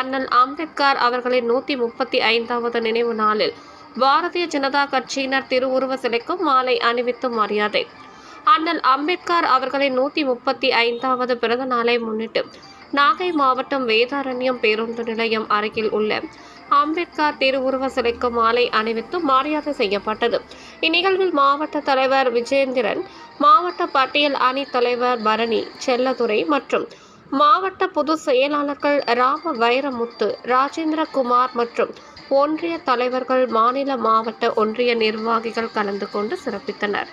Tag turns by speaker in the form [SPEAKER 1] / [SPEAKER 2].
[SPEAKER 1] அண்ணல் அம்பேத்கர் அவர்களின் 135வது நினைவு நாளில் பாரதிய ஜனதா கட்சியினர் திருவுருவ சிலைக்கும் மாலை அணிவித்து மரியாதை. அண்ணல் அம்பேத்கர் அவர்களின் 135வது பிறந்த நாளை முன்னிட்டு நாகை மாவட்டம் வேதாரண்யம் பேருந்து நிலையம் அருகில் உள்ள அம்பேத்கர் திருவுருவ சிலைக்கு மாலை அணிவித்து மரியாதை செய்யப்பட்டது. இந்நிகழ்வில் மாவட்ட தலைவர் விஜேந்திரன், மாவட்ட பட்டியல் அணி தலைவர் பரணி, செல்லதுரை மற்றும் மாவட்ட பொதுச் செயலாளர்கள் ராம வைரமுத்து, ராஜேந்திரகுமார் மற்றும் ஒன்றிய தலைவர்கள், மாநில மாவட்ட ஒன்றிய நிர்வாகிகள் கலந்து கொண்டு சிறப்பித்தனர்.